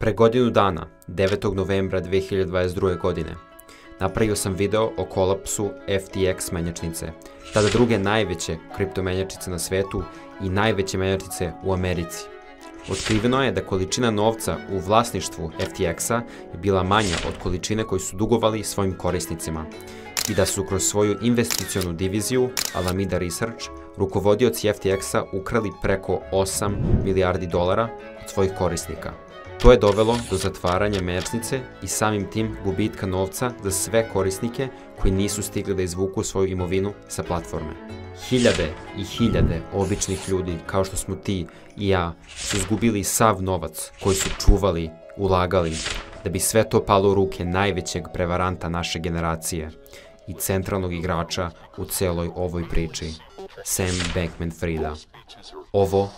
Pre godinu dana, 9. novembra 2022. godine, napravio sam video o kolapsu FTX menjačnice, tada druge najveće kriptomenjačnice na svetu i najveće menjačnice u Americi. Otkriveno je da količina novca u vlasništvu FTX-a je bila manja od količine koju su dugovali svojim korisnicima i da su kroz svoju investicionu diviziju Alameda Research rukovodioci FTX-a ukrali preko 8 milijardi dolara od svojih korisnika. To je dovelo do zatvaranja menjačnice i samim tim gubitka novca za sve korisnike koji nisu stigli da izvuku svoju imovinu sa platforme. Hiljade i hiljade običnih ljudi, kao što smo ti i ja, su izgubili sav novac koji su čuvali, ulagali, da bi sve to palo u ruke najvećeg prevaranta naše generacije i centralnog igrača u celoj ovoj priči, Sam Bankman-Frieda. Ovo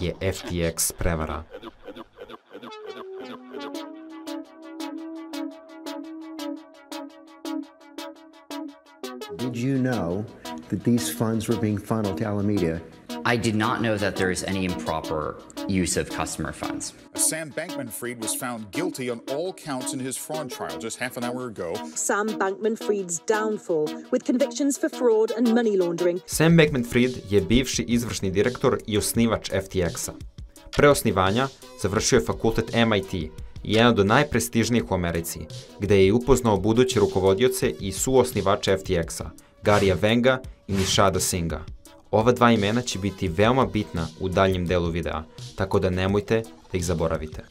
je FTX prevara. Did you know that these funds were being funneled to Alameda? I did not know that there is any improper use of customer funds. Sam Bankman-Fried was found guilty on all counts in his fraud trial just half an hour ago. Sam Bankman-Fried's downfall, with convictions for fraud and money laundering. Sam Bankman-Fried je bivši izvršni direktor i osnivač FTX-a. Pre osnivanja završio je fakultet MIT i jedan od najprestižnijih u Americi, gde je upoznao buduće rukovodioce i suosnivače FTX-a, Garija Venga i Nishada Singha. Ova dva imena će biti veoma bitna u daljem delu videa, tako da nemojte da ih zaboravite.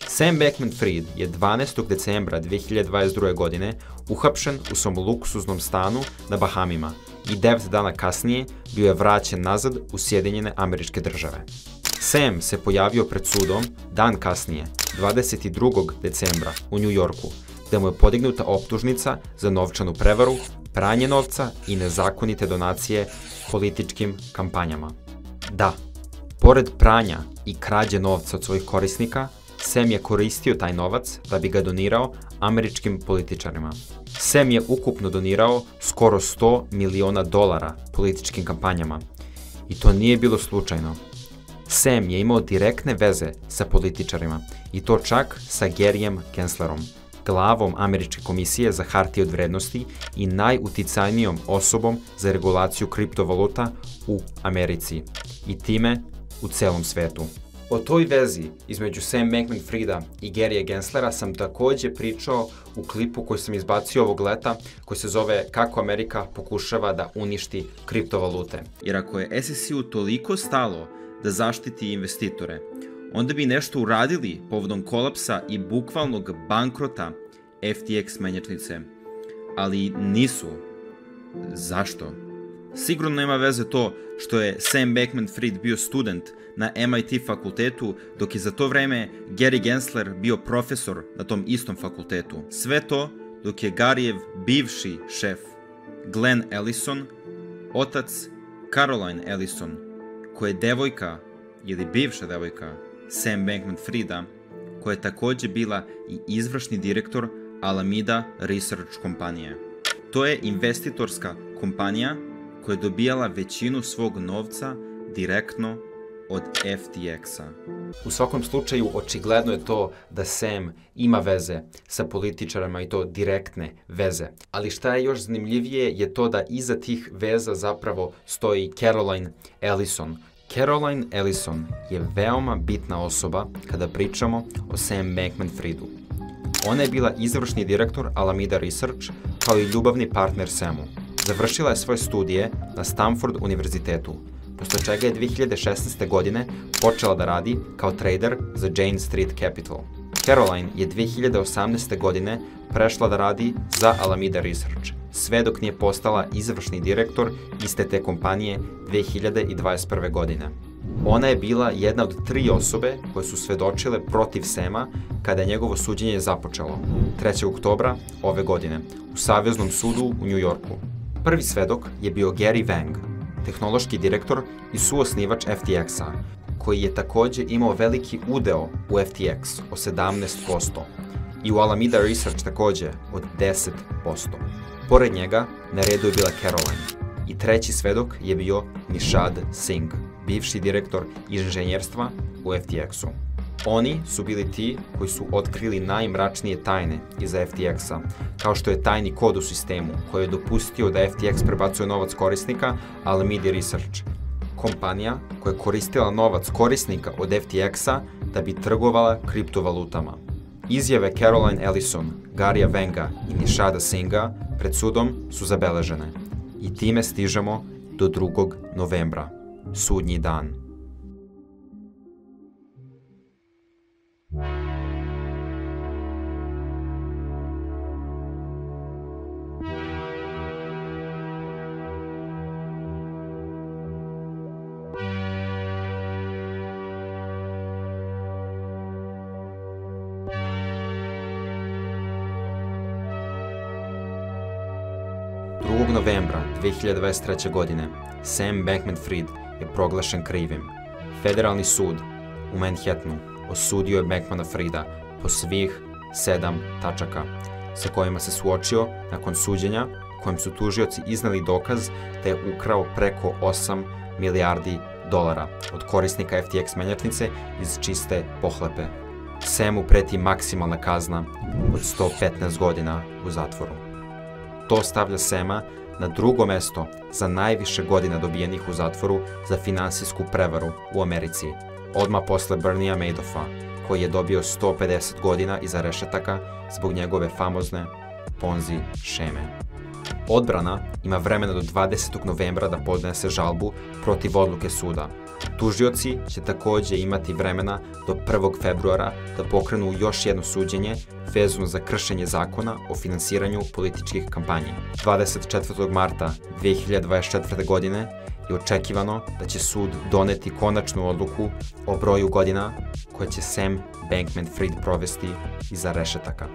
Sam Bankman-Fried je 12. decembra 2022. godine uhapšen u svom luksuznom stanu na Bahamima i 9 dana kasnije bio je vraćen nazad u Sjedinjene Američke Države. Sam se pojavio pred sudom dan kasnije, 22. decembra u New Yorku, gde mu je podignuta optužnica za novčanu prevaru, pranje novca i nezakonite donacije političkim kampanjama. Da, pored pranja i krađe novca od svojih korisnika, Sam je koristio taj novac da bi ga donirao američkim političarima. Sam je ukupno donirao skoro 100 miliona dolara političkim kampanjama. I to nije bilo slučajno. Sam je imao direktne veze sa političarima i to čak sa Garyjem Genslerom, glavom Američke komisije za hartije od vrednosti i najuticajnijom osobom za regulaciju kriptovaluta u Americi i time u celom svetu. O toj vezi između Sam Bankman-Frieda i Garyja Genslera sam takođe pričao u klipu koji sam izbacio ovog leta, koji se zove Kako Amerika pokušava da uništi kriptovalute. Jer ako je SEC-u toliko stalo da zaštiti investitore, onda bi nešto uradili povodom kolapsa i bukvalnog bankrota FTX menjačnice. Ali nisu. Zašto? Sigurno nema veze to što je Sam Bankman-Fried bio student na MIT fakultetu, dok je za to vreme Gary Gensler bio profesor na tom istom fakultetu. Sve to dok je Garyjev bivši šef, Glenn Ellison, otac Caroline Ellison, koja je devojka ili bivša devojka Sam Bankman-Frieda, koja je takođe bila i izvršni direktor Alameda Research kompanije. To je investitorska kompanija koja je dobijala većinu svog novca direktno od FTX-a. U svakom slučaju, očigledno je to da Sam ima veze sa političarima i to direktne veze. Ali šta je još zanimljivije je to da iza tih veza zapravo stoji Caroline Ellison. Caroline Ellison je veoma bitna osoba kada pričamo o Sam Bankman-Friedu. Ona je bila izvršni direktor Alameda Research kao i ljubavni partner Samu. Završila je svoje studije na Stanford univerzitetu, posle čega je 2016. godine počela da radi kao trader za Jane Street Capital. Caroline je 2018. godine prešla da radi za Alameda Research, sve dok nije postala izvršni direktor iste te kompanije 2021. godine. Ona je bila jedna od 3 osobe koje su svedočile protiv Sama kada je njegovo suđenje započelo, 3. oktobra ove godine, u Saveznom sudu u New Yorku. Prvi svedok je bio Gary Veng, tehnološki direktor i suosnivač FTX-a, koji je takođe imao veliki udeo u FTX od 17% i u Alameda Research takođe od 10%. Pored njega, na redu je bila Caroline i treći svedok je bio Nishad Singh, bivši direktor inženjerstva u FTX-u. Oni su bili ti koji su otkrili najmračnije tajne iza FTX-a, kao što je tajni kod u sistemu koji je dopustio da FTX prebacuje novac korisnika Alameda Research, kompanija koja je koristila novac korisnika od FTX-a da bi trgovala kriptovalutama. Izjave Caroline Ellison, Garya Wenga i Nishada Singha pred sudom su zabeležene. I time stižemo do 2. novembra, sudnji dan. Novembra 2023. godine Sam Bankman-Fried je proglašen krivim. Federalni sud u Manhattanu osudio je Bankmana-Frieda po svih 7 tačaka sa kojima se suočio nakon suđenja kojim su tužioci izneli dokaz da je ukrao preko 8 milijardi dolara od korisnika FTX menjačnice iz čiste pohlepe. Samu preti maksimalna kazna od 115 godina u zatvoru. To stavlja Sama na drugo mesto za najviše godina dobijenih u zatvoru za finansijsku prevaru u Americi, odmah posle Berniea Madoffa, koji je dobio 150 godina iza rešetaka zbog njegove famozne Ponzi šeme. Odbrana ima vremena do 20. novembra da podnese žalbu protiv odluke suda. Tužioci će takođe imati vremena do 1. februara da pokrenu još jedno suđenje vezano za kršenje zakona o finansiranju političkih kampanji. 24. marta 2024. godine je očekivano da će sud doneti konačnu odluku o broju godina koje će Sam Bankman-Fried provesti iza rešetaka.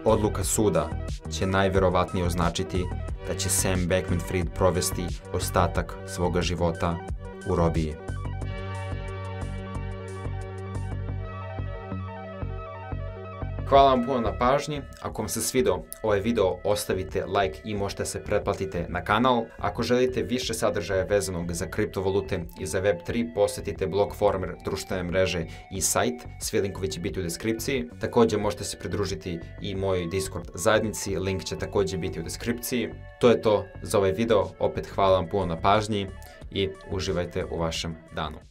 Odluka suda će najverovatnije označiti da će Sam Bankman-Fried provesti ostatak svoga života u robiji. Hvala vam puno na pažnji. Ako vam se svidao ovaj video, ostavite like i možete se pretplatite na kanal. Ako želite više sadržaja vezanog za kriptovalute i za Web3, posjetite Blockformer, društvene mreže i sajt. Svi linkovi će biti u deskripciji. Također možete se pridružiti i mojoj Discord zajednici, link će također biti u deskripciji. To je to za ovaj video. Opet hvala vam puno na pažnji i uživajte u vašem danu.